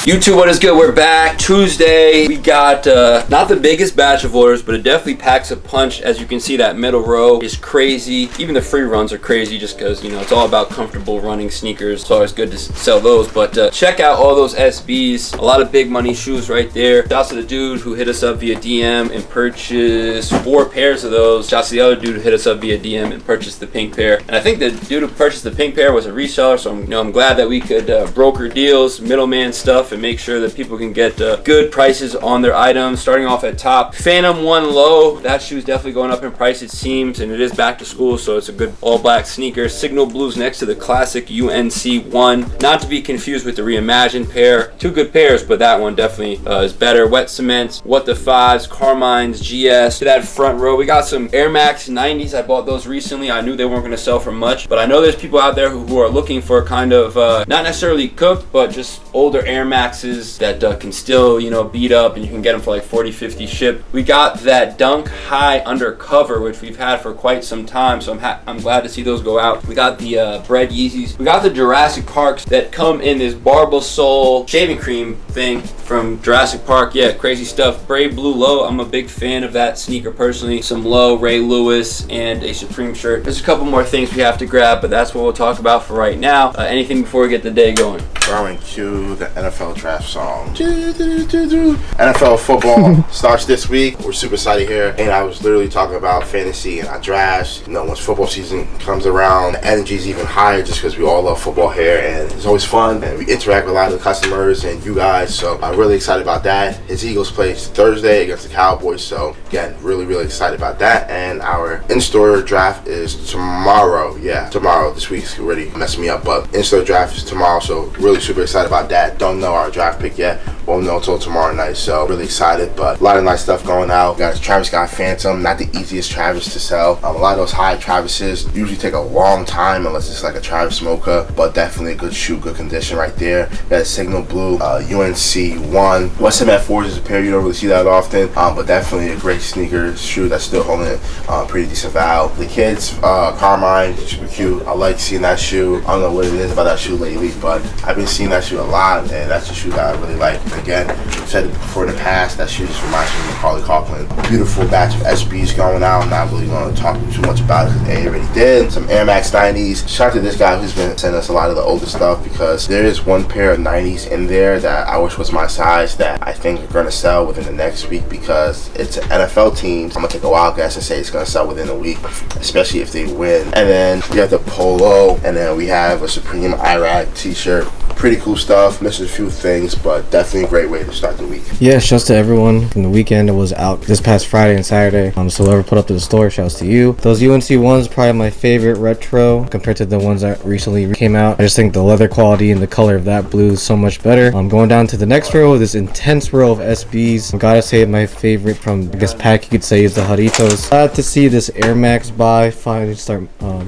YouTube, what is good? We're back. Tuesday, we got not the biggest batch of orders, but it definitely packs a punch. As you can see, that middle row is crazy. Even the free runs are crazy just because, you know, it's all about comfortable running sneakers. It's always good to sell those, but check out all those SBs. A lot of big money shoes right there. Shouts to the dude who hit us up via DM and purchased 4 pairs of those. Shouts to the other dude who hit us up via DM and purchased the pink pair. And I think the dude who purchased the pink pair was a reseller, so I'm glad that we could broker deals, middleman stuff, and make sure that people can get good prices on their items. Starting off at top, Phantom 1 Low. That shoe's definitely going up in price, it seems, and it is back to school, so it's a good all black sneaker. Signal Blues next to the classic UNC 1, not to be confused with the reimagined pair. 2 good pairs, but that one definitely is better. Wet Cements, What the Fives, Carmine's, GS. To that front row, we got some Air Max 90s. I bought those recently. I knew they weren't going to sell for much, but I know there's people out there who are looking for kind of not necessarily cooked, but just older Air Maxes that can still, you know, beat up, and you can get them for like 40-50 shipped. We got that Dunk High Undercover, which we've had for quite some time, so I'm glad to see those go out. We got the Bread Yeezys. We got the Jurassic Parks that come in this Barbell Sole shaving cream thing from Jurassic Park. Yeah, crazy stuff. Brave Blue Low, I'm a big fan of that sneaker personally. Some Low, Ray Lewis, and a Supreme shirt. There's a couple more things we have to grab, but that's what we'll talk about for right now. Anything before we get the day going? Throwing cue the NFL draft song. NFL football starts this week. We're super excited here, and I was literally talking about fantasy and our drafts. You know, once football season comes around, the energy is even higher just because we all love football here, and it's always fun, and we interact with a lot of the customers and you guys, so I'm really excited about that. His Eagles plays Thursday against the Cowboys, so again, really excited about that. And our in-store draft is tomorrow. Yeah, tomorrow. This week's already messed me up, but in-store draft is tomorrow, so really super excited about that. Don't know our draft pick yet. Won't know until tomorrow night, so really excited, but a lot of nice stuff going out. We got a Travis Scott Phantom, not the easiest Travis to sell. A lot of those high Travises usually take a long time unless it's like a Travis Mocha, but definitely a good shoe, good condition right there. We got a Signal Blue UNC 1. West Ham at 4s is a pair you don't really see that often, but definitely a great sneaker shoe that's still holding it pretty decent value. The kids, Carmine, super cute. I like seeing that shoe. I don't know what it is about that shoe lately, but I've been seeing that shoe a lot, and that's a shoe that I really like. Again, I've said it before in the past, that shoe just reminds me of Macaulay Culkin. Beautiful batch of SBs going out. I'm not really going to talk too much about it because they already did. Some Air Max 90s. Shout out to this guy who's been sending us a lot of the older stuff, because there is one pair of 90s in there that I wish was my size that I think are going to sell within the next week, because it's an NFL team. I'm going to take a wild guess and say it's going to sell within a week, especially if they win. And then we have the Polo, and then we have a Supreme Iraq t-shirt. Pretty cool stuff. Missing a few things, but definitely a great way to start the week. Yeah, shouts to everyone from the weekend that was out this past Friday and Saturday. So whoever put up to the store, shouts to you. Those UNC ones probably my favorite retro compared to the ones that recently came out. I just think the leather quality and the color of that blue is so much better. Going down to the next row, this intense row of SBs. I gotta say my favorite from, I guess, pack you could say, is the Jaritos. Glad to see this Air Max buy finally start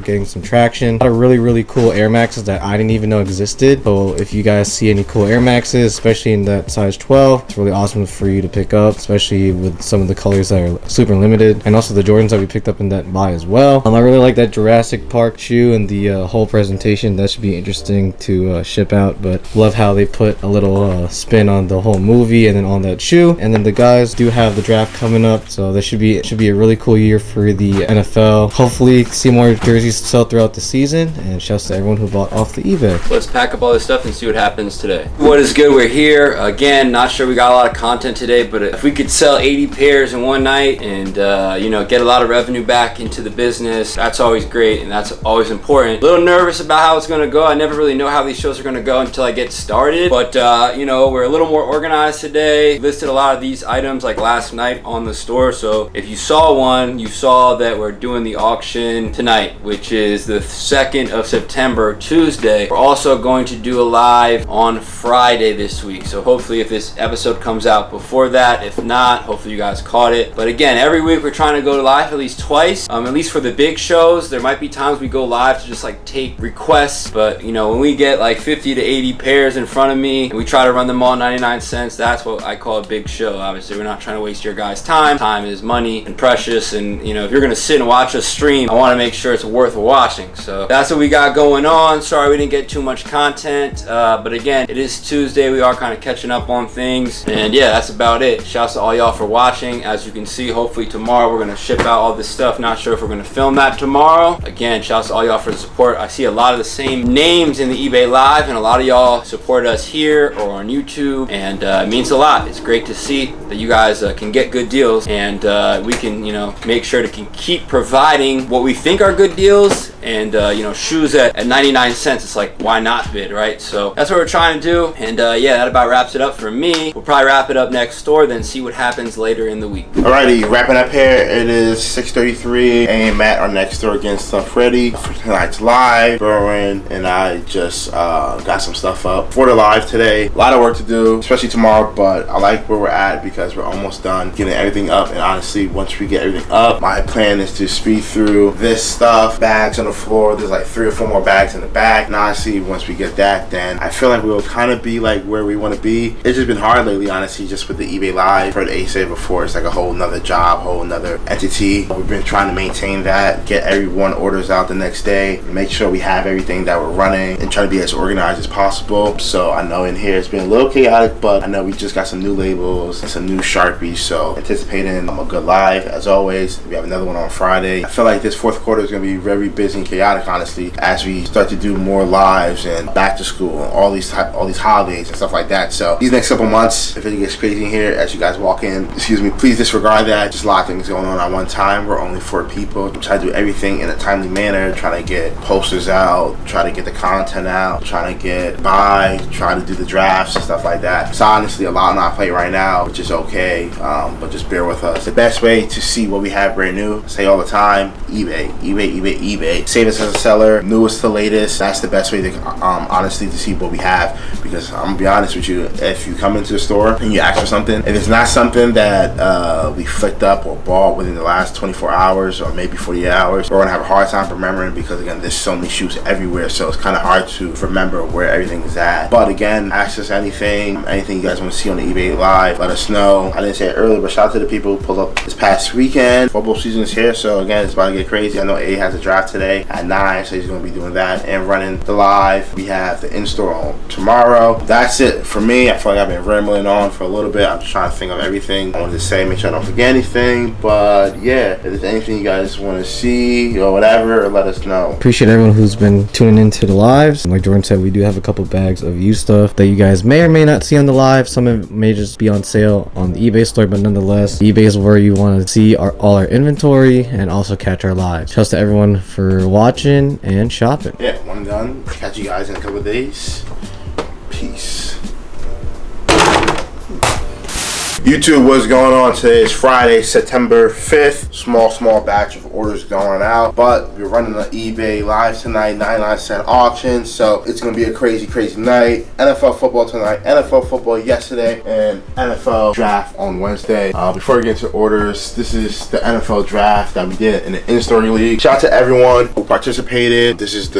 getting some traction. A lot of really cool Air Maxes that I didn't even know existed. So if you guys see any cool Air Maxes, especially in that size 12, it's really awesome for you to pick up, especially with some of the colors that are super limited, and also the Jordans that we picked up in that buy as well. I really like that Jurassic Park shoe and the whole presentation. That should be interesting to ship out, but love how they put a little spin on the whole movie and then on that shoe. And then the guys do have the draft coming up, so that should be a really cool year for the NFL. Hopefully see more jerseys sell throughout the season, and shouts to everyone who bought off the eBay. Let's pack up all this stuff and see what happens today. What is good? We're here again. Not sure we got a lot of content today, but if we could sell 80 pairs in one night and you know, get a lot of revenue back into the business, that's always great and that's always important. A little nervous about how it's going to go. I never really know how these shows are going to go until I get started, but you know, we're a little more organized today. Listed a lot of these items like last night on the store, so if you saw one, you saw that we're doing the auction tonight, which is the 2nd of September, Tuesday. We're also going to do a live on Friday this week, so hopefully if this episode comes out before that, if not, hopefully you guys caught it. But again, every week we're trying to go live at least twice, at least for the big shows. There might be times we go live to just like take requests, but you know, when we get like 50 to 80 pairs in front of me and we try to run them all 99 cents, that's what I call a big show. Obviously we're not trying to waste your guys' time. Time is money and precious, and you know, if you're gonna sit and watch us stream, I want to make sure it's worth watching. So that's what we got going on. Sorry we didn't get too much content. But again, it is Tuesday. We are kind of catching up on things. And yeah, that's about it. Shouts to all y'all for watching. As you can see, hopefully tomorrow we're going to ship out all this stuff. Not sure if we're going to film that tomorrow. Again, shouts to all y'all for the support. I see a lot of the same names in the eBay Live, and a lot of y'all support us here or on YouTube, and it means a lot. It's great to see that you guys can get good deals, and we can, you know, make sure to keep providing what we think are good deals. And you know, shoes at 99 cents, it's like, why not bid, right? So that's what we're trying to do. And yeah, that about wraps it up for me. We'll probably wrap it up next door, then see what happens later in the week. Alrighty, wrapping up here. It is 6:33. A and Matt are next door getting stuff ready for tonight's live. Berwin and I just got some stuff up for the live today. A lot of work to do, especially tomorrow, but I like where we're at because we're almost done getting everything up. And honestly, once we get everything up, my plan is to speed through this stuff. Bags on the floor, there's like 3 or 4 more bags in the back. And honestly, once we get that, then I feel like we'll kind of be like where we want to be. It's just been hard lately, honestly, just with the eBay Live. For the A-Save before, it's like a whole nother job, whole nother entity. We've been trying to maintain that, get everyone orders out the next day, make sure we have everything that we're running, and try to be as organized as possible. So I know in here it's been a little chaotic, but I know we just got some new labels and some new Sharpies, so anticipating a good live. As always, we have another one on Friday. I feel like this fourth quarter is going to be very busy and chaotic, honestly, as we start to do more lives and back to school and all these holidays and stuff like that. So these next couple months, if it gets crazy in here as you guys walk in, excuse me, please disregard that. Just a lot of things going on at one time. We're only 4 people. We try to do everything in a timely manner, trying to get posters out, try to get the content out, trying to get trying to do the drafts and stuff like that. So honestly, a lot on our plate right now, which is okay, but just bear with us. The best way to see what we have brand new, I say all the time, eBay, eBay, eBay, eBay. Save us as a seller, newest to latest. That's the best way to honestly to see what we have, because I'm gonna be honest with you, if you come into the store and you ask for something, if it's not something that we flicked up or bought within the last 24 hours or maybe 48 hours, we're gonna have a hard time remembering, because again, there's so many shoes everywhere, so it's kind of hard to remember where everything is at. But again, ask us anything you guys want to see on the eBay Live, let us know. I didn't say it earlier, but shout out to the people who pulled up this past weekend. Football season is here, so again, it's about to get crazy. I know A has a draft today at 9, so he's going to be doing that and running the live. We have the in-store on tomorrow. That's it for me. I feel like I've been rambling on for a little bit. I'm just trying to think of everything I wanted to say, make sure I don't forget anything. But yeah, if there's anything you guys want to see or whatever, let us know. Appreciate everyone who's been tuning into the lives. Like Jordan said, we do have a couple bags of used stuff that you guys may or may not see on the live. Some of it may just be on sale on the eBay store, but nonetheless, eBay is where you want to see all our inventory and also catch our lives. Shouts to everyone for watching and shopping. Yeah, one and done. Catch you guys in a couple of days. Peace. YouTube, what's going on? Today is Friday, September 5th. Small batch of orders going out, but we're running an eBay Live tonight, 99-cent auction, so it's gonna be a crazy night. NFL football tonight, NFL football yesterday, and NFL draft on Wednesday. Before we get into orders, this is the NFL draft that we did in the in-store league. Shout out to everyone who participated. This is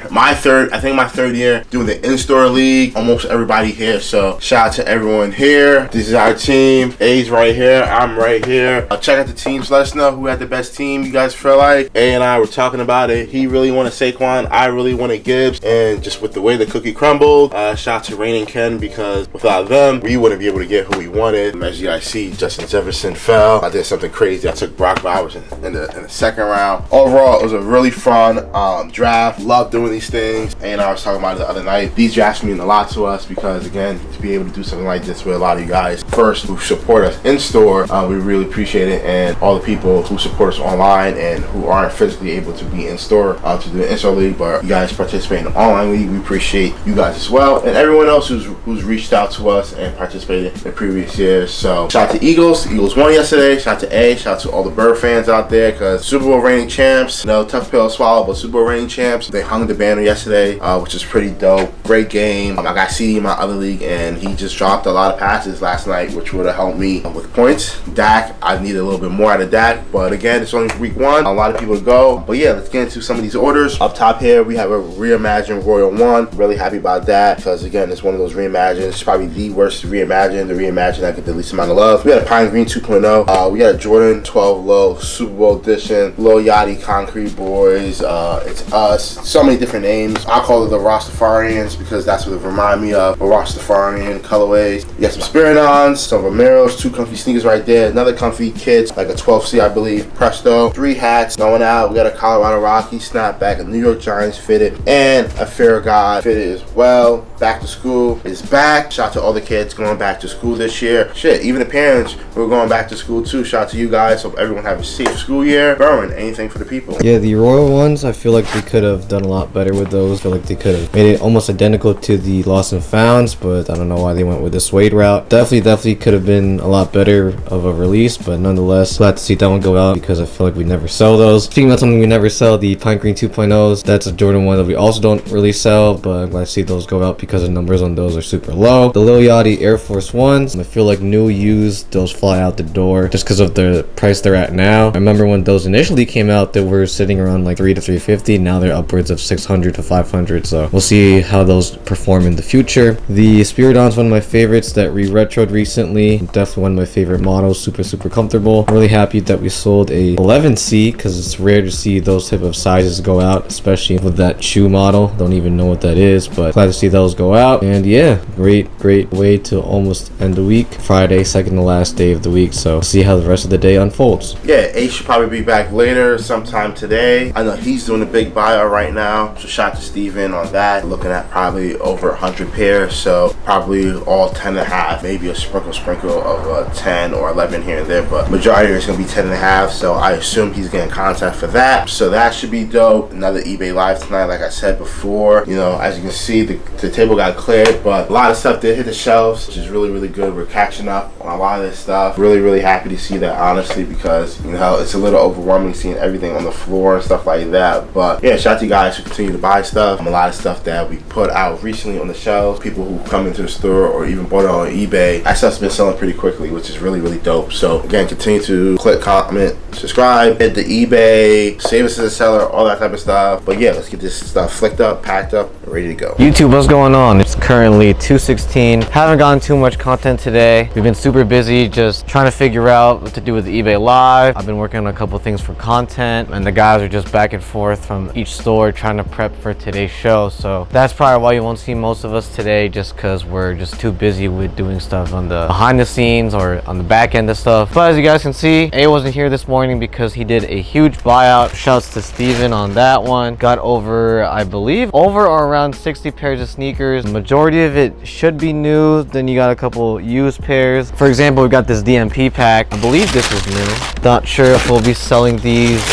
my third year doing the in-store league. Almost everybody here, so shout out to everyone here. This is our team. A's right here, I'm right here. Check out the teams, let us know who had the best team you guys feel like. A and I were talking about it. He really wanted Saquon, I really wanted Gibbs, and just with the way the cookie crumbled, shout out to Rain and Ken, because without them, we wouldn't be able to get who we wanted. As you guys see, Justin Jefferson fell. I did something crazy. I took Brock Bowers in the second round. Overall, it was a really fun draft. Love doing these things. And I was talking about it the other night. These drafts mean a lot to us, because again, to be able to do something like this with a lot of you guys first who support us in store, we really appreciate it. And all the people who support us online and who aren't physically able to be in store to do the in-store league, but you guys participate in the online league, we appreciate you guys as well, and everyone else who's reached out to us and participated in previous years. So shout out to Eagles won yesterday. Shout out to A, shout out to all the Bird fans out there, because Super Bowl reigning champs, tough pill to swallow, but Super Bowl reigning champs, they hung the banner yesterday, which is pretty dope. Great game. I got CD in my other league, and he just dropped a lot of passes last night. tonight, which would have helped me with points. Dak, I need a little bit more out of Dak, but again, it's only week 1. A lot of people to go. But yeah, let's get into some of these orders. Up top here, we have a reimagined Royal 1. Really happy about that because again, it's one of those reimagined. It's probably the worst reimagined. The reimagined that get the least amount of love. We got a Pine Green 2.0. We got a Jordan 12 Low Super Bowl edition. Lil Yachty Concrete Boys. It's us. So many different names. I call it the Rastafarians because that's what it remind me of. A Rastafarian colorways. You got some Spiridons, some Romeros, 2 comfy sneakers right there. Another comfy kids, like a 12C, I believe. Presto. 3 hats going out. We got a Colorado Rocky snapback, a New York Giants fitted, and a Fear of God fitted as well. Back to school is back. Shout out to all the kids going back to school this year. Shit, even the parents who are going back to school too. Shout out to you guys. Hope everyone have a safe school year. Berwin, anything for the people? Yeah, the Royal ones, I feel like they could have done a lot better with those. I feel like they could have made it almost identical to the Lost and Founds, but I don't know why they went with the suede route. Definitely could have been a lot better of a release, but nonetheless, glad to see that one go out because I feel like we never sell those. Speaking about something we never sell, the Pine Green 2.0s, that's a Jordan 1 that we also don't really sell, but I'm glad to see those go out because the numbers on those are super low. The Lil Yachty Air Force Ones, I feel like new used, those fly out the door just because of the price they're at now. I remember when those initially came out, they were sitting around like $300 to $350. Now they're upwards of $600 to $500. So we'll see how those perform in the future. The Spiridon's one of my favorites that re-retroed recently. Definitely one of my favorite models. Super comfortable. I'm really happy that we sold a 11C because it's rare to see those type of sizes go out, especially with that shoe model. Don't even know what that is, but glad to see those go out. And yeah, great way to almost end the week. Friday, second to last day of the week. So see how the rest of the day unfolds. Yeah, Ace should probably be back later sometime today. I know he's doing a big buyout right now, so shout out to Steven on that. Looking at probably over 100 pairs, so probably all 10 and a half, maybe a sprinkle of 10 or 11 here and there, but majority is going to be 10 and a half, so I assume he's getting contact for that, so that should be dope. Another eBay live tonight, like I said before. You know, as you can see, the table got cleared, but a lot of stuff did hit the shelves, which is really good. We're catching up on a lot of this stuff. Really happy to see that, honestly, because you know it's a little overwhelming seeing everything on the floor and stuff like that. But yeah, shout out to you guys who continue to buy stuff. A lot of stuff that we put out recently on the shelves, people who come into the store or even bought it on eBay, that stuff's been selling pretty quickly, which is really dope. So again, continue to click, comment, subscribe, hit the eBay, save us as a seller, all that type of stuff. But yeah, let's get this stuff flicked up, packed up, and ready to go. YouTube, what's going on? It's currently 2:16. Haven't gotten too much content today. We've been super busy just trying to figure out what to do with the eBay Live. I've been working on a couple things for content, and the guys are just back and forth from each store trying to prep for today's show. So that's probably why you won't see most of us today, just because we're just too busy with doing stuff on the behind the scenes or on the back end of stuff. But as you guys can see, A wasn't here this morning because he did a huge buyout. Shouts to Steven on that one. Got over, I believe, over or around 60 pairs of sneakers. The majority of it should be new. Then you got a couple used pairs. For example, we got this DMP pack. I believe this is new. Not sure if we'll be selling these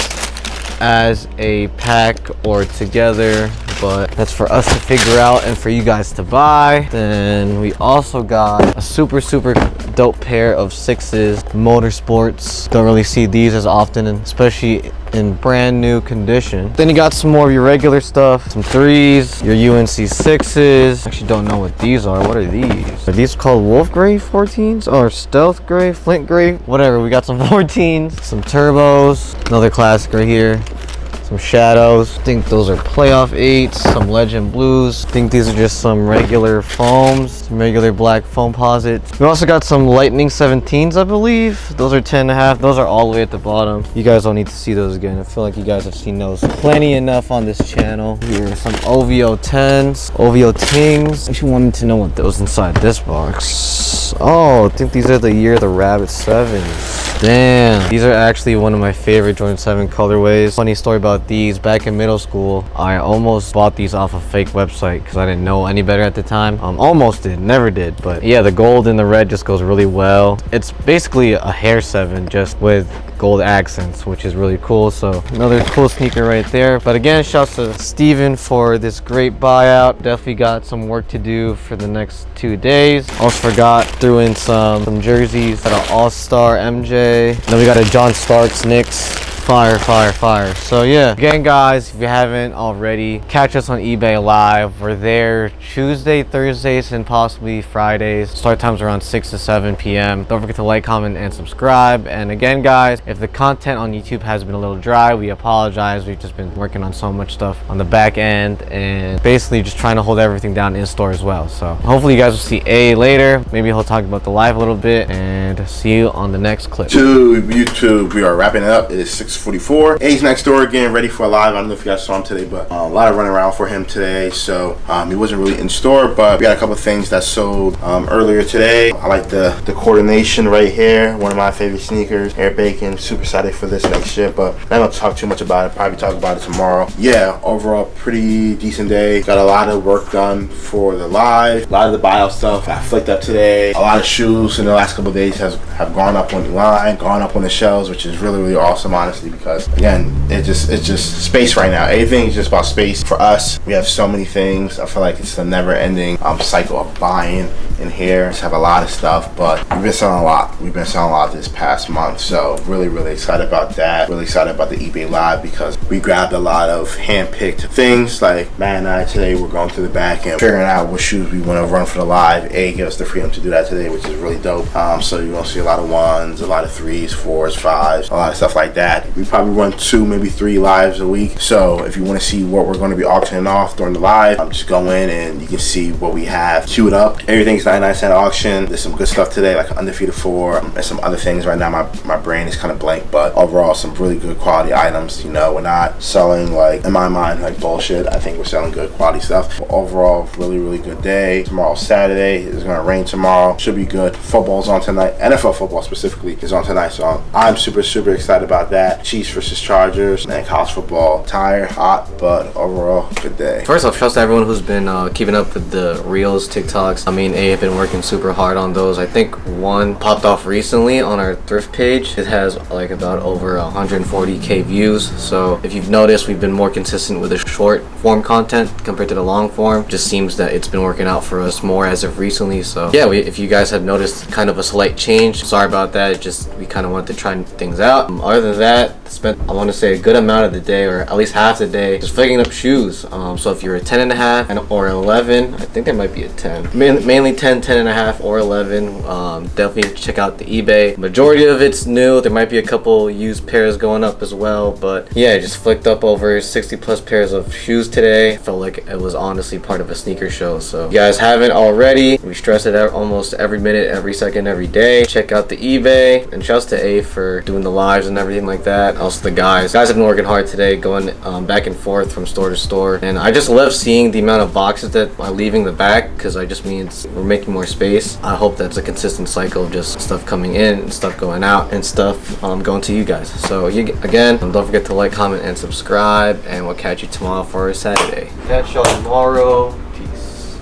as a pack or together, but that's for us to figure out and for you guys to buy. Then we also got a super dope pair of 6s motorsports. Don't really see these as often, and especially in brand new condition. Then you got some more of your regular stuff, some 3s, your UNC 6s. Actually don't know what these are. What are these? Are these called Wolf Gray 14s or Stealth Gray, Flint Gray, whatever? We got some 14s, some turbos, another classic right here, some shadows. I think those are playoff 8s, some legend blues. I think these are just some regular foams, some regular black foam posits. We also got some lightning 17s, I believe. Those are 10.5. Those are all the way at the bottom. You guys don't need to see those again. I feel like you guys have seen those plenty enough on this channel. Here are some OVO 10s, OVO Tings. I actually wanted to know what those inside this box. Oh, I think these are the year of the Rabbit 7s. Damn, these are actually one of my favorite Jordan 7 colorways. Funny story about these, back in middle school, I almost bought these off a fake website because I didn't know any better at the time. Almost did, never did, but yeah, the gold and the red just goes really well. It's basically a hair 7 just with gold accents, which is really cool. So another cool sneaker right there. But again, shouts to Steven for this great buyout. Definitely got some work to do for the next 2 days. Also forgot, threw in some jerseys. Got an all-star MJ. Then we got a John Starks Knicks Fire, fire, fire. So yeah, again guys, if you haven't already, catch us on eBay Live. We're there Tuesday, Thursdays, and possibly Fridays. Start times around 6 to 7 p.m. Don't forget to like, comment, and subscribe. And again guys, if the content on YouTube has been a little dry, we apologize. We've just been working on so much stuff on the back end and basically just trying to hold everything down in store as well. So hopefully you guys will see A later. Maybe he'll talk about the live a little bit, and see you on the next clip. To YouTube, we are wrapping it up. It is 6:44. A's next door again, ready for a live. I don't know if you guys saw him today, but a lot of running around for him today. So he wasn't really in store, but we got a couple things that sold earlier today. I like the coordination right here. One of my favorite sneakers. Air Bacon. Super excited for this next ship, but I'm not gonna talk too much about it. Probably talk about it tomorrow. Yeah, overall pretty decent day. Got a lot of work done for the live. A lot of the buyout stuff I flicked up today. A lot of shoes in the last couple of days have gone up on the line, gone up on the shelves, which is really awesome, honestly, because again, it's just space right now. Everything is just about space for us. We have so many things. I feel like it's a never-ending cycle of buying in here. Just have a lot of stuff, but we've been selling a lot. We've been selling a lot this past month, so really excited about that. Really excited about the eBay Live because we grabbed a lot of hand-picked things. Like Matt and I today, we're going through the back and figuring out what shoes we want to run for the live. A give us the freedom to do that today, which is really dope. So you're gonna see a lot of ones, a lot of 3s, 4s, 5s, a lot of stuff like that. We probably run 2, maybe 3 lives a week. So if you want to see what we're going to be auctioning off during the live, just go in and you can see what we have queued up. Everything's 99-cent auction. There's some good stuff today, like Undefeated 4 and some other things. Right now my brain is kind of blank, but overall some really good quality items. You know, we're not selling, like, in my mind, like bullshit. I think we're selling good quality stuff. But overall, really good day. Tomorrow's Saturday. It's gonna rain tomorrow. Should be good. Football's on tonight. NFL football specifically is on tonight, so I'm super excited about that. Chiefs versus Chargers and college football. Tired, hot, but overall good day. First off, shouts to everyone who's been keeping up with the Reels, TikToks. I mean, A have been working super hard on those. I think one popped off recently on our Thrift page. It has like about over 140k views. So if you've noticed, we've been more consistent with the short form content compared to the long form. Just seems that it's been working out for us more as of recently. So yeah, if you guys have noticed kind of a slight change, sorry about that. It just, we kind of wanted to try things out. Other than that, spent, I want to say, a good amount of the day, or at least half the day, just flicking up shoes. So if you're a 10.5 or 11, I think there might be a 10, mainly 10, 10.5 or 11, definitely check out the eBay. Majority of it's new. There might be a couple used pairs going up as well, but yeah, I just flicked up over 60 plus pairs of shoes today. Felt like it was honestly part of a sneaker show. So if you guys haven't already, we stress it out almost every minute, every second, every day. Check out the eBay, and shouts to A for doing the lives and everything like that. Also the guys have been working hard today, going back and forth from store to store, and I just love seeing the amount of boxes that are leaving the back, because I just means we're making more space. I hope that's a consistent cycle of just stuff coming in and stuff going out and stuff going to you guys. So again, don't forget to like, comment, and subscribe, and we'll catch you tomorrow for Saturday. Catch y'all tomorrow. Peace.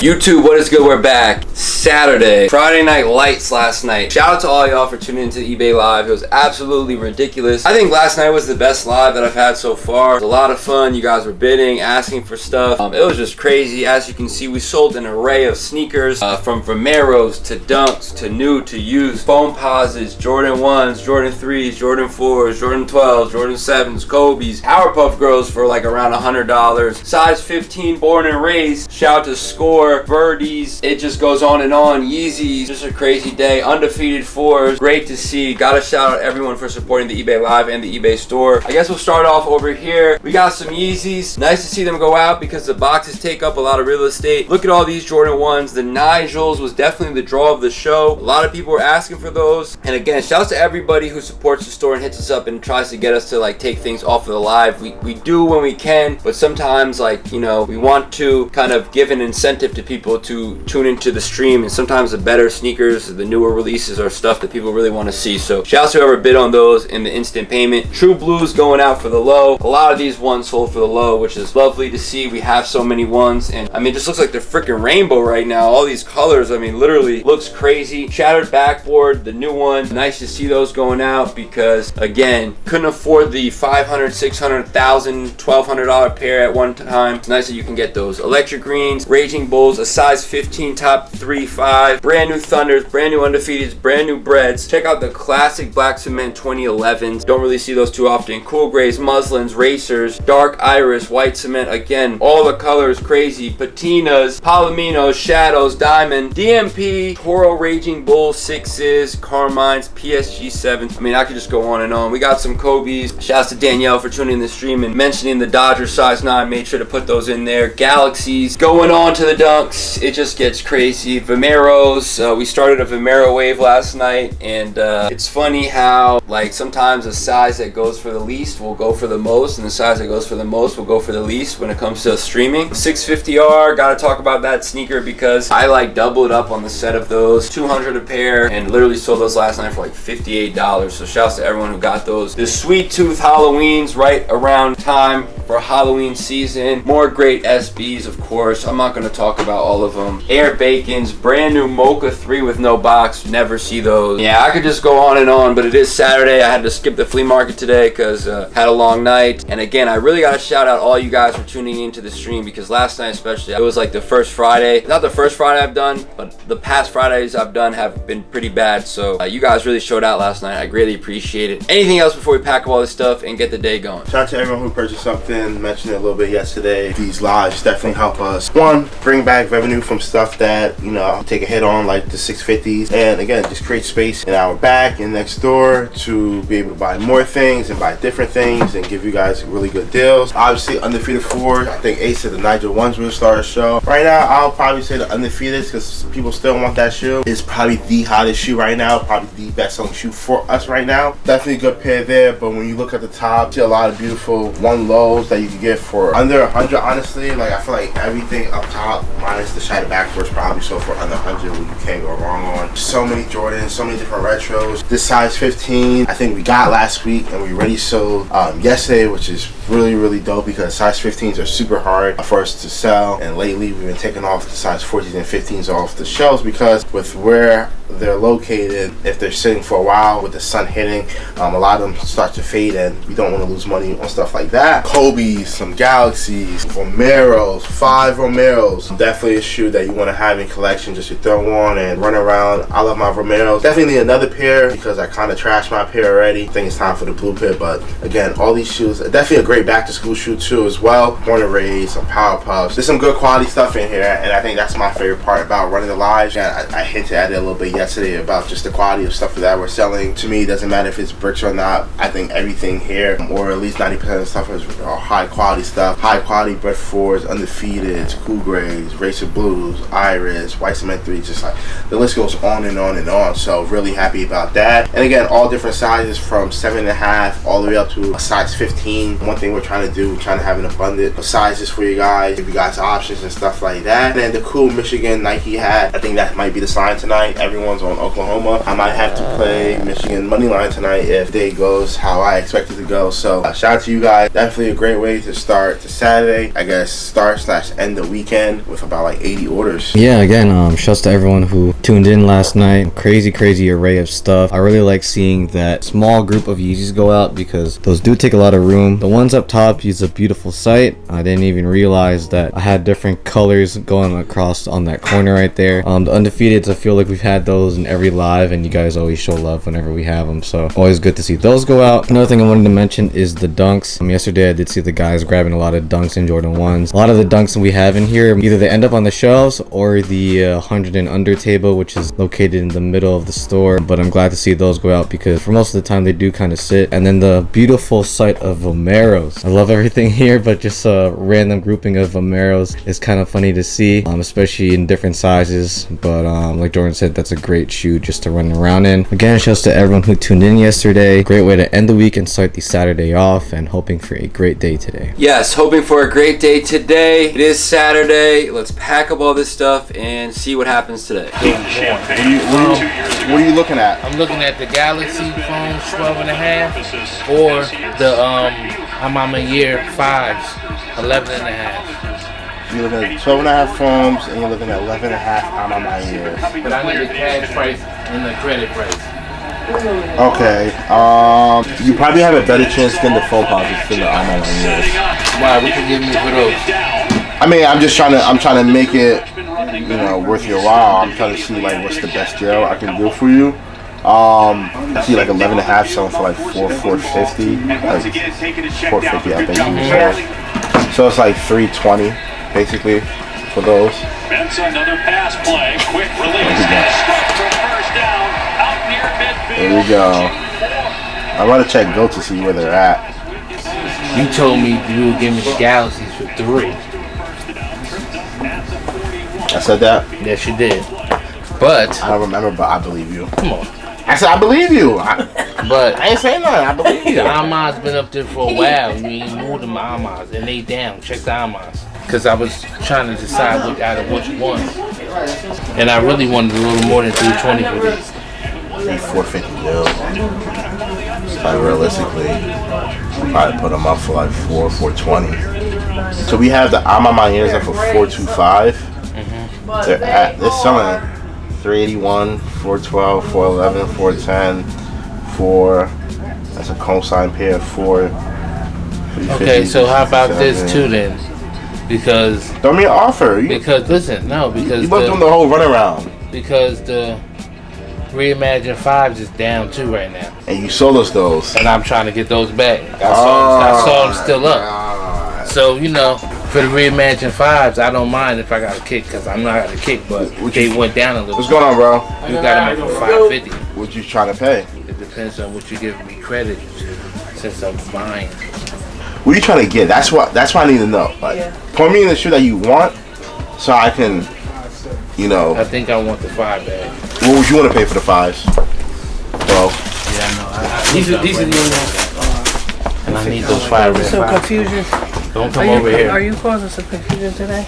YouTube, what is good? We're back. Saturday, Friday Night Lights last night. Shout out to all y'all for tuning into eBay Live. It was absolutely ridiculous. I think last night was the best live that I've had so far. It was a lot of fun. You guys were bidding, asking for stuff. It was just crazy. As you can see, we sold an array of sneakers from Vomeros to Dunks to new to used, foam posits, Jordan 1s, Jordan 3s, Jordan 4s, Jordan 12s, Jordan 7s, Kobe's, Powerpuff Girls for like around $100. Size 15, born and raised. Shout out to Score, Birdies. It just goes on and on. Yeezys, just a crazy day. Undefeated 4s, great to see. Gotta shout out everyone for supporting the eBay Live and the eBay store. I guess we'll start off over here. We got some Yeezys. Nice to see them go out because the boxes take up a lot of real estate. Look at all these Jordan 1s. The Nigels was definitely the draw of the show. A lot of people were asking for those. And again, shouts to everybody who supports the store and hits us up and tries to get us to like take things off of the live. We do when we can, but sometimes, like, you know, we want to kind of give an incentive to people to tune into the stream, and sometimes the better sneakers, the newer releases are stuff that people really want to see. So shouts to whoever bid on those in the instant payment. True Blues going out for the low. A lot of these ones sold for the low, which is lovely to see. We have so many ones, and I mean, it just looks like the freaking rainbow right now. All these colors, I mean, literally looks crazy. Shattered backboard, the new one. Nice to see those going out because, again, couldn't afford the $500, $600, $1,000, $1,200 pair at one time. It's nice that you can get those. Electric greens, Raging Bulls, a size 15 top 3 25. Brand new Thunders, brand new Undefeateds, brand new Breads. Check out the classic Black Cement 2011s. Don't really see those too often. Cool Grays, Muslins, Racers, Dark Iris, White Cement. Again, all the colors crazy. Patinas, Palominos, Shadows, Diamond, DMP, Toro Raging Bull 6s, Carmines, PSG 7s. I mean, I could just go on and on. We got some Kobe's. Shouts to Danielle for tuning in the stream and mentioning the Dodger size 9. Made sure to put those in there. Galaxies. Going on to the Dunks. It just gets crazy. Vomeros. We started a Vomero wave last night, and it's funny how like sometimes the size that goes for the least will go for the most, and the size that goes for the most will go for the least when it comes to streaming. 650R, gotta talk about that sneaker because I like doubled up on the set of those. 200 a pair, and literally sold those last night for like $58. So shouts to everyone who got those. The Sweet Tooth Halloweens right around time for Halloween season. More great SBs, of course. I'm not gonna talk about all of them. Air Bacons, brand new Mocha 3 with no box. Never see those. Yeah, I could just go on and on, but it is Saturday. I had to skip the flea market today because had a long night. And again, I really gotta shout out all you guys for tuning into the stream because last night especially, it was like the first Friday. Not the first Friday I've done, but the past Fridays I've done have been pretty bad. So you guys really showed out last night. I greatly appreciate it. Anything else before we pack up all this stuff and get the day going? Shout out to everyone who purchased something. Mentioned it a little bit yesterday. These lives definitely help us. One, bring back revenue from stuff that, you know, take a hit on, like the 650s. And again, just create space in our back and next door to be able to buy more things and buy different things and give you guys really good deals. Obviously, Undefeated 4. I think Ace said the Nigel 1s will start a show. Right now, I'll probably say the Undefeateds because people still want that shoe. It's probably the hottest shoe right now. Probably the best selling shoe for us right now. Definitely a good pair there, but when you look at the top, see a lot of beautiful one lows that you can get for under 100. Honestly, like I feel like everything up top minus the shiny backwards probably sold for under 100. You can't go wrong on. So many Jordans, so many different retros. This size 15, I think we got last week and we already sold yesterday, which is really dope because size 15s are super hard for us to sell. And lately we've been taking off the size 14s and 15s off the shelves because with where they're located, if they're sitting for a while with the sun hitting, a lot of them start to fade and we don't want to lose money on stuff like that. Kobe's, some Galaxies, Vomeros, 5 Vomeros. Definitely a shoe that you want to have in collection just to throw on and run around. I love my Vomeros. Definitely need another pair because I kind of trashed my pair already. I think it's time for the blue pair, but again, all these shoes are definitely a great back to school shoe too as well. Born and raised, some Power Puffs. There's some good quality stuff in here and I think that's my favorite part about running the lives. Yeah, I hinted at it a little bit yesterday about just the quality of stuff that we're selling. To me, it doesn't matter if it's bricks or not. I think everything here, or at least 90% of the stuff is high quality stuff. High quality Bread 4s, Undefeateds, Cool Grays, Racer Blues, Iris, White Cement 3, just like the list goes on and on and on. So really happy about that. And again, all different sizes from 7.5 all the way up to a size 15. One thing we're trying to do, we're trying to have an abundance of sizes for you guys, give you guys options and stuff like that. And then the cool Michigan Nike hat, I think that might be the sign tonight. Everyone's on Oklahoma. I might have to play Michigan money line tonight if day goes how I expect it to go. So shout out to you guys. Definitely a great way to start the Saturday, I guess start/end the weekend with about like 80 orders. Yeah, again, shouts to everyone who tuned in last night. Crazy array of stuff. I really like seeing that small group of Yeezys go out because those do take a lot of room. The ones up top use a beautiful sight. I didn't even realize that I had different colors going across on that corner right there. The Undefeateds, I feel like we've had those in every live and you guys always show love whenever we have them, so always good to see those go out. Another thing I wanted to mention is the dunks. Yesterday I did see the guys grabbing a lot of dunks and Jordan 1s. A lot of the dunks that we have in here, either they end up on the shelves or the 100 and under table, which is located in the middle of the store, but I'm glad to see those go out because for most of the time they do kind of sit. And then the beautiful sight of Vomeros. I love everything here, but just a random grouping of Vomeros is kind of funny to see, especially in different sizes. But like Jordan said, that's a great shoe just to run around in. Again, shouts to everyone who tuned in yesterday. Great way to end the week and start the Saturday off, and hoping for a great day today. Yes, hoping for a great day today. It is Saturday. Let's pack up all this stuff and see what happens today. What are you looking at? I'm looking at the Galaxy phones 12.5 or the I'm a year 5s 11.5. You're looking at 12.5 foams and you're looking at 11.5 I'm on my ears. But I need the cash price and the credit price. Okay. You probably have a better chance than the foam posits than the I'm on my ears. Why? What you give me for those? I mean, I'm trying to make it worth your while, I'm trying to see like what's the best deal I can do for you. I see like 11.5 selling for like $450, like $450 I think. So it's like $320 basically for those. That's another pass play. Quick release. Struck for first down. Out near midfield. There we go. I'm gonna check Go to see where they're at. You told me you would give me the Galaxies for 3. I said that? Yes, you did. But I don't remember, but I believe you. come on. I said I believe you. But I ain't saying nothing. I believe you. the Amas been up there for a while. You ain't moved them Amas, and they down. Check the Amas. Because I was trying to decide which out of which one, and I really wanted a little more than 320 for these. Maybe 450 mil. Like realistically, probably put them up for like 420. So we have the Amamayers up for 425. They're selling 381, 412, 411, 410, 4. That's a cosign pair of 4. Okay, so how about this too then? Because Throw me an offer. because listen, no, because You must doing the whole runaround. because the Reimagine 5s is down too right now, And you sold us those. and I'm trying to get those back. I saw them still up. God. So for the Reimagine 5s, I don't mind if I got a kick because I'm not got a kick, but they went down a little. What's going on, bro? You got them up for 550. What you trying to pay? It depends on what you give me credit since I'm buying. What are you trying to get? That's what I need to know. Like, point me in the shoe that you want, so I can, I think I want the 5 bag. What would you want to pay for the 5s? Well, Yeah, I know. These are the only ones. And I need those 5 bags. Some confusion. Don't come over Are here. you causing some confusion today?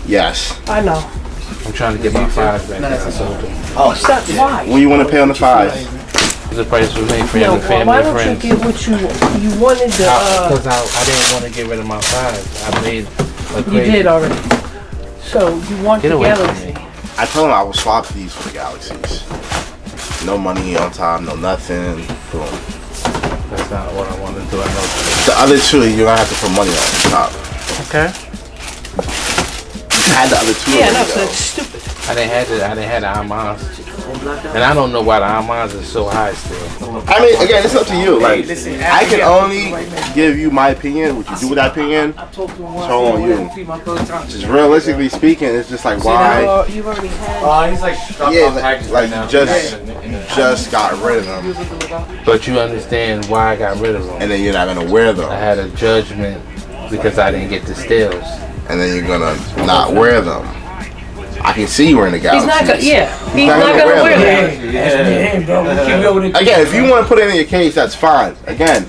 yes. I know. I'm trying to get my 5 back. I sold them. Stop. Why? What do you want to pay on the 5s? The price was made for No, your family why and don't friends. you get what you wanted to? Because I didn't want to get rid of my 5s. I made a You crazy. did already. So you want Get the away from Galaxy? me. I told him I would swap these for the Galaxies. No money on top, no nothing. Boom. That's not what I want to do. I know. The other two, you're gonna have to put money on top. Okay. You had the other two. Yeah, no, already, so though. it's stupid. I didn't have the Amas. And I don't know why the Amas is so high still. I mean, again, it's up to you. Like, I can only give you my opinion. What you do with that opinion, it's all on you. Just realistically speaking, it's just like why. You've already had. He's like Like you just got rid of them, But you understand why I got rid of them. and then you're not gonna wear I them, had a judgment because I didn't get the steals. and then you're gonna not wear them. I can see you wearing the He's Galaxies. not gonna. Yeah, he's not not gonna gonna wear wear that. Again, if you want to put it in your case, that's fine. Again,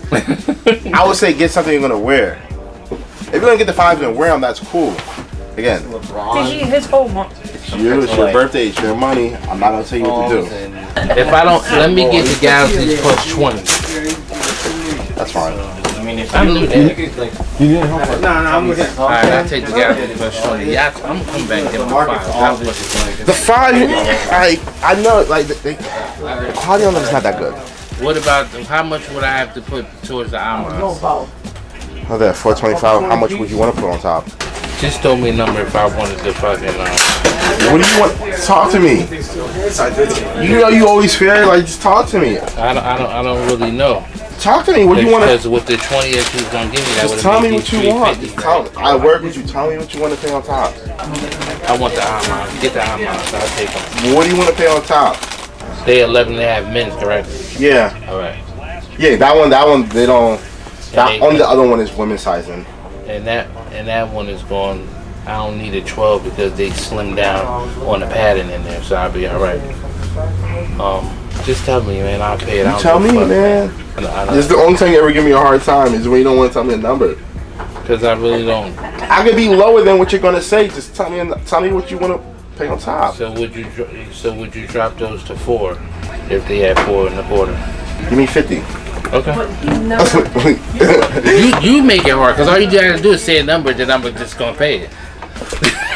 I would say get something you're gonna wear. If you're gonna get the 5s and wear them, that's cool. Again, His whole month. it's you. It's your birthday. It's your money. I'm not gonna tell you what to do. If I don't, let me get the Galaxies plus 20. That's fine. I knew that. Alright, I'll take the Galaxies plus 20. Yeah, I'm coming back and get my 5. The 5, I know, like the quality on them is not that good. What about, how much would I have to put towards the Amas? Oh, there, 425. How much would you want to put on top? Just throw me a number if I wanted to fucking, What do you want? Talk to me. You know you always fair. Like, just talk to me. I don't really know. Talk to me. What do you want to? Because with the 20 that you was gonna give me, that Just would tell have me what you want. Just tell. I work with you. Tell me what you want to pay on top. I want the Amas. Get the Amas. I'll take them. What do you want to pay on top? They 11.5 men's, correct? Yeah. All right. Yeah, that one. They don't. That they- on the other one is women's sizing. And that one is going. I don't need a 12 because they slimmed down on the padding in there, so I'll be all right. Just tell me, man. I'll pay it. I don't Tell give me, a fuck. man. I This is the only time you ever give me a hard time is when you don't want to tell me a number. Because I really don't. I could be lower than what you're gonna say. Just tell me what you want to pay on top. So would you drop those to 4 if they had 4 in the quarter? Give me 50. Okay. I You make it hard because all you gotta do is say a number, then I'm just gonna pay it.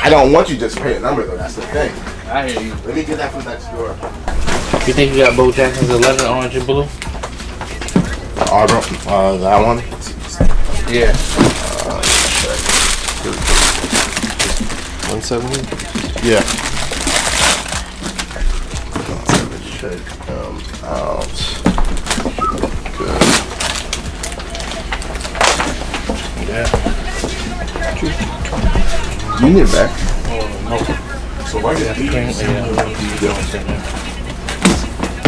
don't want you just to pay a number though. That's the thing. I hear you. Let me get that from next door. You think you got Bo Jackson's 11 orange and blue? That one. Yeah. 170. Yeah. Check them out. Good. Yeah. You need it back. No. So why you have to clean it? Yeah.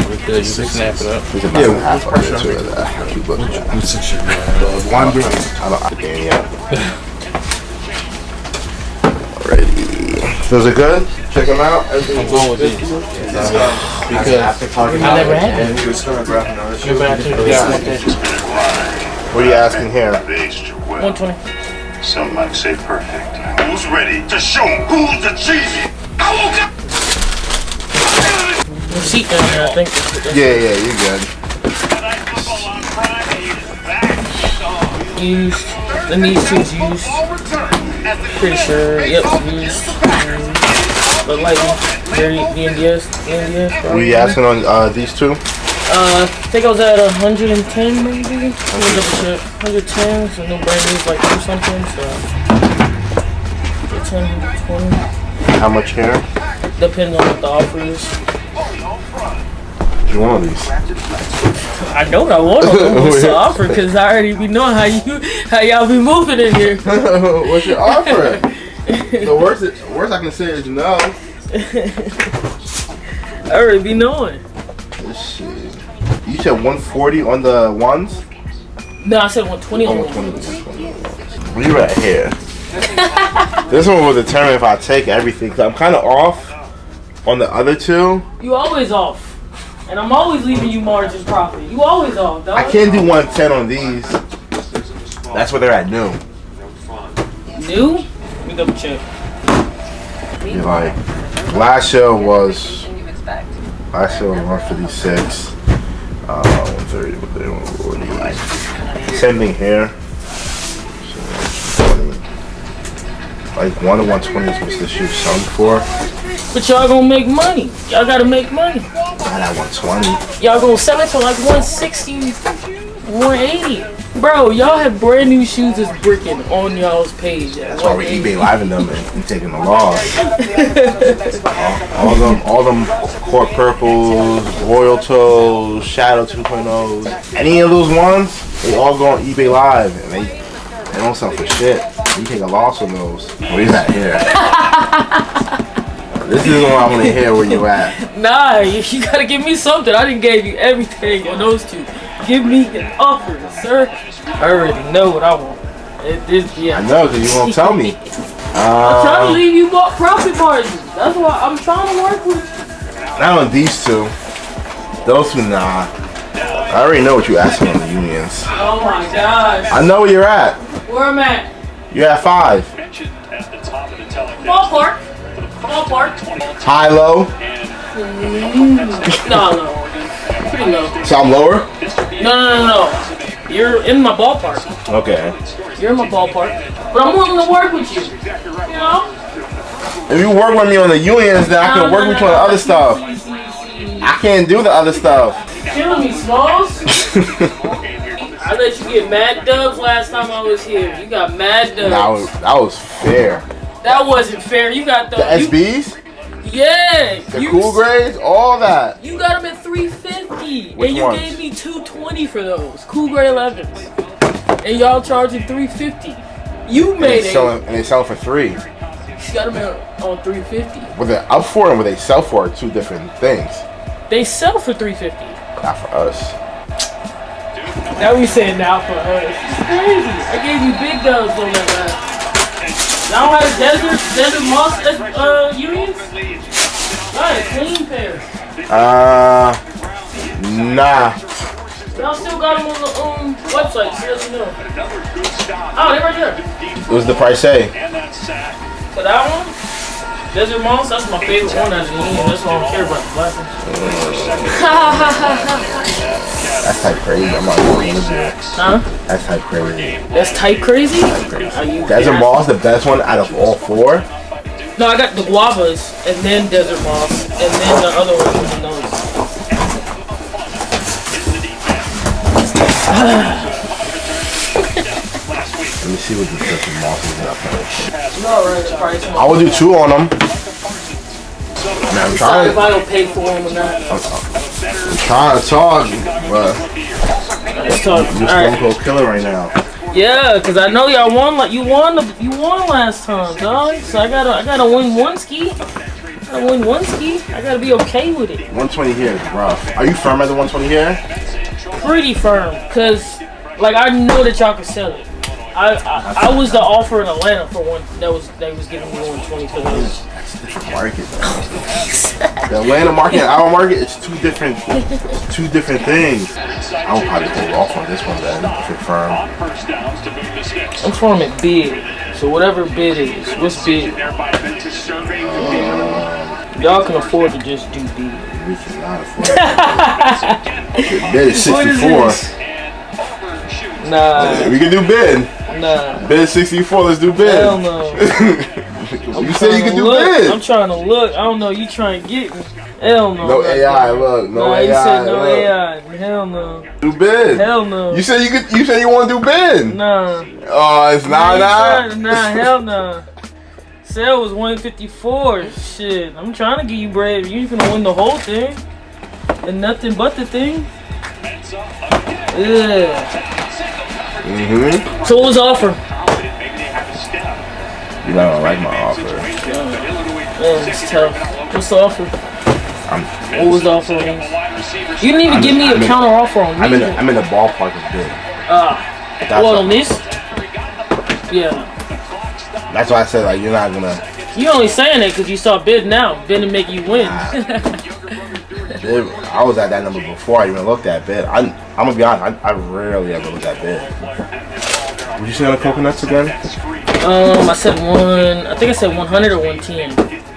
We're good. You can snap it up. Yeah, half of it to that. Keep looking at it. One beer. I don't have to get yet. Alrighty. Those are good? Check them out. I'm going with these. Because I never had them. What are you asking here? 120. Some might say perfect. Who's ready to show who's the cheesy? Receipt down there, I think. Yeah, you're good. Tonight football on Friday is back. Used. The these two is used. Pretty sure. Yep, used. But like, very DNDS. What are you asking on these two? I think I was at 110 maybe. Let me double check. 110, so no brand new is like 2 something, so 110, 120. How much hair? Depends on what the offer is. You want these? I know what I want on what's the offer, because I already be knowing how y'all be moving in here. What's your offer? The worst I can say is no. I already be knowing. Let's see. You said 140 on the ones? No, I said 120 on the 120. We right here. This one will determine if I take everything. Cause I'm kind of off on the other two. You always off. And I'm always leaving you margin profit. You always off, dog. I can't do 110 on these. That's where they're at new. New? Let me double check. You're like, last show was 156. 130, but they don't already. Same thing here. Like 1 to 120 is what the shoe's selling for. But y'all gonna make money. Y'all gotta make money. Not at 120. Y'all gonna sell it for like 160, 180. Bro, y'all have brand new shoes that's bricking on y'all's page. That's why we're eBay living them and taking the loss. all them court purples, royal toes, shadow 2.0s, any of those ones, they all go on eBay live and they don't sell for shit. You take a loss on those. Where you at here? This is the one I want to hear where you at. Nah, you gotta give me something. I done gave you everything on those two. Give me an offer, sir. I already know what I want. Yeah. I know, because you won't tell me. I'm trying to leave you more profit margins. That's why I'm trying to work with you. Not on these two. Those two, nah. I already know what you asking on the unions. Oh my gosh. I know where you're at. Where I'm at? You're at 5. Ballpark. High, low? No. Pretty low. So I'm lower? No. You're in my ballpark. Okay. You're in my ballpark. But I'm willing to work with you. You know? If you work with me on the unions, then I can work with you on the other stuff. I can't do the other stuff. Killing me, Smalls. I let you get mad dubs last time I was here. You got mad dubs. That was fair. That wasn't fair. You got the SBs? Yeah. The cool grades? All that. You got them at $350. Which and you ones? gave me $220 for those. Cool grade 11s. And y'all charging $350. You made it. And they sell for $3. You got them on $350. What they're up for and what they sell for are two different things. They sell for $350. Not for us. Now we saying now for us. It's crazy. I gave you big dubs on that last. Y'all have desert moss unions? Right, clean pair. Nah. Y'all still got them on the website, so let me know. Oh, they're right there. What was the price say? For that one? Desert Moss, that's my favorite one as a union. That's why I don't care about the black one. That's type crazy. I'm not going to do it. Huh? That's type crazy. That's type crazy? Desert Moss, the best one out of all 4. No, I got the guavas, and then Desert Moss, and then the other one with the nose. Let me see what the Desert Moss is up for. No, right, the price. I will do 2 on them. I'm Decide trying. if I don't pay for them or not. I'm trying to talk, but Let's talk. you're Alright. Stone Cold Killer right now. Yeah, cause I know y'all won. Like you won last time, dog. So I gotta win one ski. I win one ski. I gotta be okay with it. 120 here is rough. Are you firm at the 120 here? Pretty firm, cause like I know that y'all can sell it. I was the offer in Atlanta for one they was giving me 120 for those. That's a different market, though. The Atlanta market and our market, it's two different things. I would probably hold off on this one then, if you're firm. I'm firm at bid, so whatever bid is, what's bid? Y'all can afford to just do bid. We cannot afford it. Bid is 64. Nah, We can do bid. nah. Bid 64, let's do bid. Hell no. You said you can do look. bid. I'm trying to look. I don't know. You trying to get me? Hell no. No AI, look. No Nah, AI. you said no look. AI. Hell no. Do bid. Hell no. You said you want to do bid. Nah. Oh, it's not that. Nah, hell no. Sale was 154. Shit. I'm trying to get you bread. You ain't gonna win the whole thing. And nothing but the thing. Yeah. So what was the offer? You don't like my offer. Yeah, it's tough. What's the offer? What was the offer? You didn't even give me a counter offer on me. I'm in the ballpark of bid. What on this? Yeah. That's why I said like you're not gonna. You only saying it because you saw bid now. Bid to make you win. Bid, I was at that number before I even looked at bid. I'm gonna be honest. I rarely ever look at bid. What you say on the coconuts again? I said one. I think I said 100 or 110.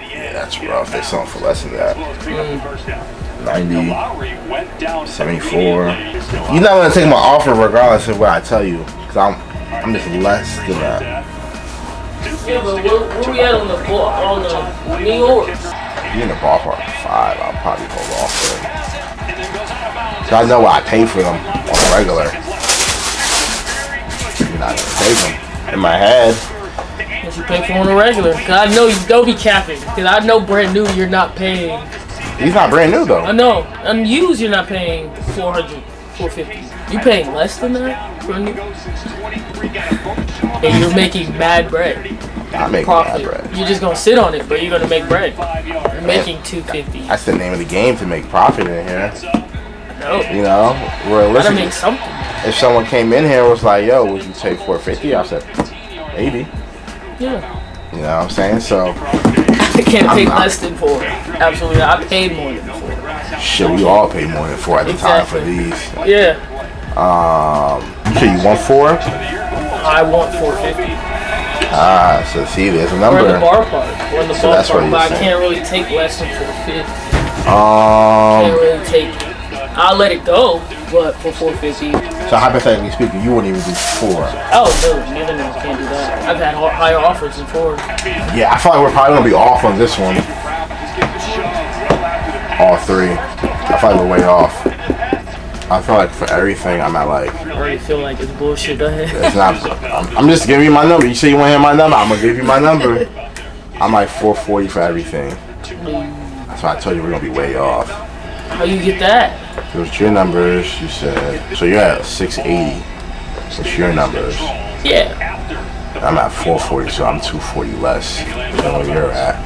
Yeah, that's rough. They selling for less than that. 90, 74. You're not gonna take my offer regardless of what I tell you, because I'm just less than that. Yeah, but where we at on the New York? You're in the ballpark of 5. I'll probably hold off for it. So I know what I pay for them on the regular. You're not gonna take them in my head. What you pay for on the regular? Cause I know you don't be capping. Cause I know brand new you're not paying. He's not brand new though. I know. Unused you're not paying 400, 450. You paying less than that for a new? And you're making mad bread. I'm making Profit. that bread. You're just gonna sit on it, but you're gonna make bread. You're making 250. That's the name of the game, to make profit in here. No. You know, Gotta realistically, make something. if someone came in here and was like, "Yo, would you take 450?" I said, "Maybe." Yeah. You know what I'm saying? So, I can't pay less than 4. Absolutely. I paid more than 4. shit, we all pay more than 4 at the time for these. Yeah. You say you want 4? I want 450. So see, there's a We're number. in the bar park. We're in the So bar that's what park, you're but I saying. can't really take less than 450. Can't really take it. I'll let it go, but for 450. So hypothetically speaking, you wouldn't even do 4. Oh no, can't do that. I've had higher offers than 4. Yeah, I feel like we're probably gonna be off on this one. All 3. I feel like we're way off. I feel like for everything, I'm at like. I already feel like it's bullshit. Go ahead. It's not. I'm just giving you my number. You say you want to hear my number? I'm gonna give you my number. I'm like 440 for everything. That's why I told you we're gonna be way off. How you get that? What's your numbers? You said. So you're at 680. What's your numbers? Yeah. I'm at 440, so I'm 240 less than where you're at.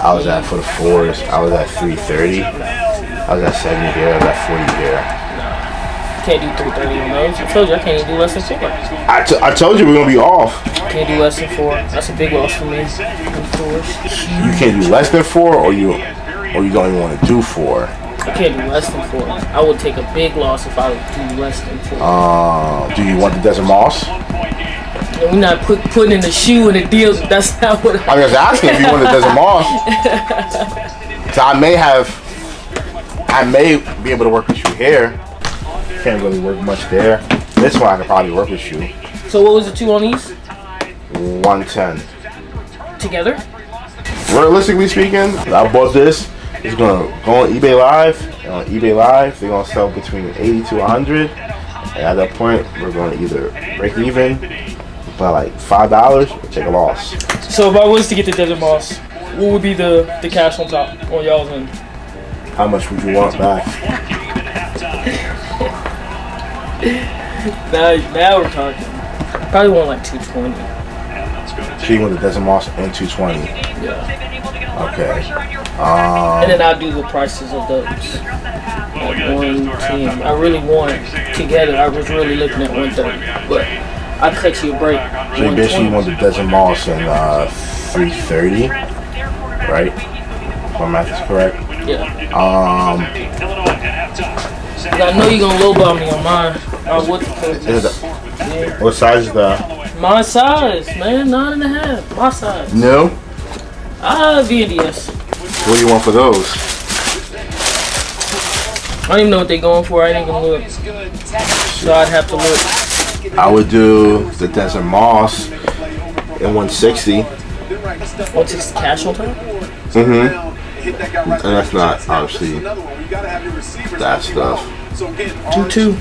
I was at, for the 4s, I was at 330. I was at 70 here. I was at 40 here. Can't do 330 on those. I told you I can't even do less than 4. I told you we're gonna be off. Can't do less than 4. That's a big loss for me. 4's You can't do less than 4, or you don't even want to do 4. I can't do less than 4. I would take a big loss if I would do less than 4. Do you want the Desert Moss? And we're not putting in the shoe in the deals. That's not what I was asking if you want the Desert Moss. So I may be able to work with you here. Can't really work much there. This one I could probably work with you. So what was the 2 on these? 110. Together? Realistically speaking, I bought this. It's gonna go on eBay Live. And on eBay Live, they're gonna sell between 80 to 100. And at that point, we're gonna either break even by like $5 or take a loss. So if I was to get the Desert Moss, What would be the cash on top on y'all's end? How much would you want back? Now we're talking. Probably want like 220. So you want the Desert Moss and 220? Yeah. Okay. And then I'll do the prices of those. Like 110. I really want together. I was really looking at 130, but I cut you a break. So you basically want the Desert Moss and 330, right? If my math is correct. Yeah. I know you're gonna lowball me on mine. What size is that? My size, man, 9.5. My size. No. VNDS. What do you want for those? I don't even know what they're going for. I ain't gonna look. So I'd have to look. I would do the Desert Moss in 160. 160 cash on top? Mm-hmm. And that's not obviously that stuff. 2-2.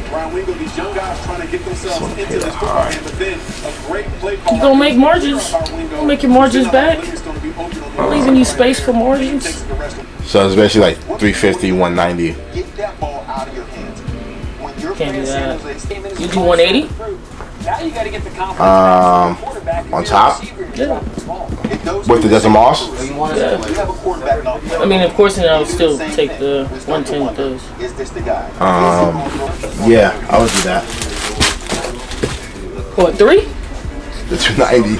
You gonna make margins? You gonna make your margins back? I'm leaving you space for margins. So it's basically like 350, 190. Can't do that. You do 180? On top? Yeah. With the Desert Moss? Yeah. I mean, of course, then I would still take the 110 with those. Yeah, I would do that. What, 3? The 290.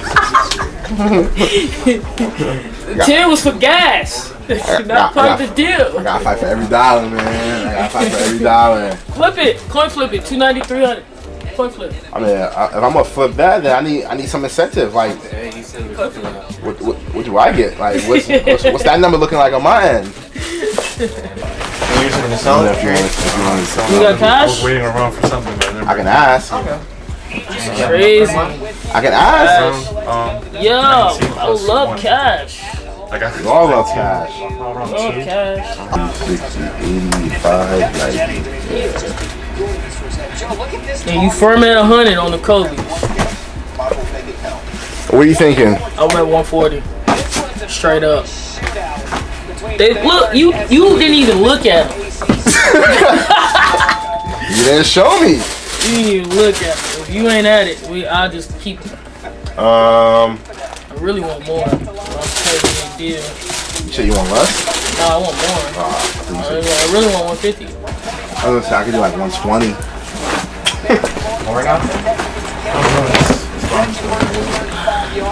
The 10 was for gas. Not part of the deal. I gotta fight for every dollar, man. I gotta fight for every dollar. Flip it. Coin flip it. 290, 300. Coin flip. I mean, if I'm gonna flip that, then I need some incentive. Like, what do I get? Like, what's that number looking like on my end? You're just gonna sell it? You got cash? Waiting around for something, man. I can ask. Crazy. I can ask. Yo, I love cash. I got We all love cash. Love cash. 60, 85, 90. And you firm at 100 on the Kobe. What are you thinking? I'm at 140. Straight up. They look. You didn't even look at them. You didn't show me. You didn't even look at them. If you ain't at it, I'll just keep them. I really want more. I'm taking a deal. You said you want less? No, I want more. I really want 150. I was gonna say I could do like 120.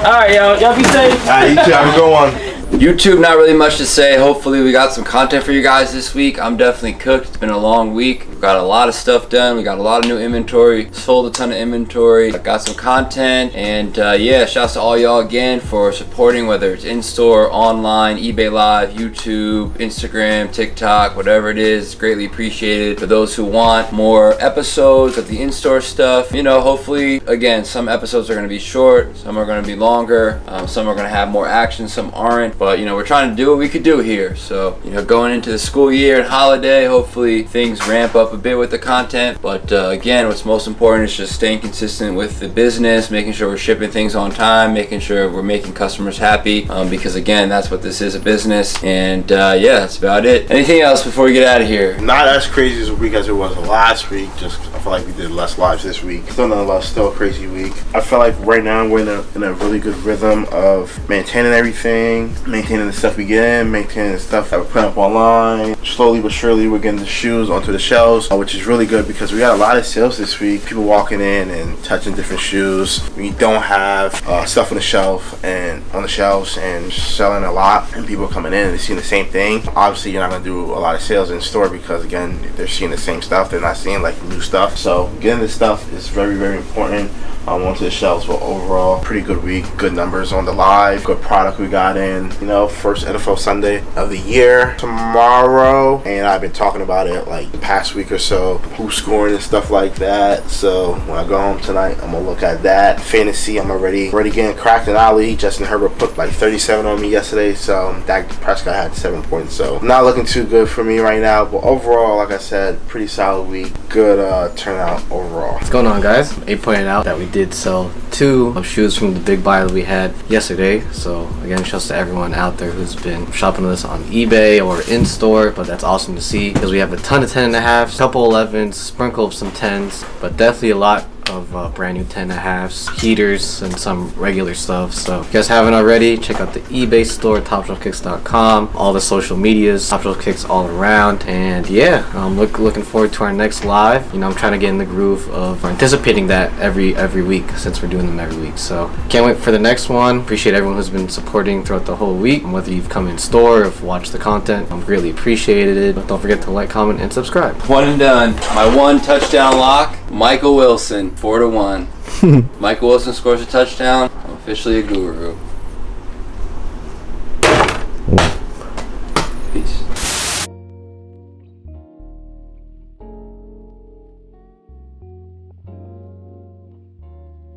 Alright, y'all be safe. Alright, you two have a good one. YouTube, not really much to say. Hopefully we got some content for you guys this week. I'm definitely cooked. It's been a long week. We've got a lot of stuff done. We got a lot of new inventory. Sold a ton of inventory. Got some content. And yeah, shouts to all y'all again for supporting, whether it's in-store, online, eBay Live, YouTube, Instagram, TikTok, whatever it is. It's greatly appreciated. For those who want more episodes of the in-store stuff, you know, hopefully, again, some episodes are going to be short. Some are going to be longer. Some are going to have more action. Some aren't. But, you know, we're trying to do what we could do here. So, you know, going into the school year and holiday, hopefully things ramp up a bit with the content. But again, what's most important is just staying consistent with the business, making sure we're shipping things on time, making sure we're making customers happy. Because again, that's what this is, a business. And yeah, that's about it. Anything else before we get out of here? Not as crazy as a week as it was last week. Just I feel like we did less lives this week. Still nonetheless, still a crazy week. I feel like right now we're in a really good rhythm of maintaining everything, maintaining the stuff we get in, maintaining the stuff that we put up online. Slowly but surely we're getting the shoes onto the shelves, which is really good because we got a lot of sales this week. People walking in and touching different shoes. We don't have stuff on the shelves and selling a lot, and people coming in and they're seeing the same thing. Obviously you're not going to do a lot of sales in store because again, they're seeing the same stuff. They're not seeing like new stuff. So getting this stuff is very, very important onto the shelves. But overall, pretty good week, good numbers on the live, good product we got in. You know, first NFL Sunday of the year tomorrow, and I've been talking about it like the past week or so, who's scoring and stuff like that. So when I go home tonight, I'm gonna look at that. Fantasy, I'm already getting cracked in Ali. Justin Herbert put like 37 on me yesterday, so Dak Prescott had 7 points. So not looking too good for me right now, but overall, like I said, pretty solid week. Good turn out overall? What's going on, guys? A pointed out that we did sell 2 shoes from the big buy that we had yesterday. So again, shouts to everyone out there who's been shopping with us on eBay or in store. But that's awesome to see because we have a ton of 10.5s, couple 11s, sprinkle of some 10s, but definitely a lot of brand new 10.5s, heaters, and some regular stuff. So if you guys haven't already, check out the eBay store, TopshelfKicks.com, all the social medias, TopshelfKicks all around. And yeah, I'm looking forward to our next live. You know, I'm trying to get in the groove of anticipating that every week since we're doing them every week. So can't wait for the next one. Appreciate everyone who's been supporting throughout the whole week, whether you've come in store or watched the content. I'm greatly appreciated it. But don't forget to like, comment, and subscribe. One and done. My 1 touchdown lock, Michael Wilson, 4-1. Michael Wilson scores a touchdown. I'm officially a guru.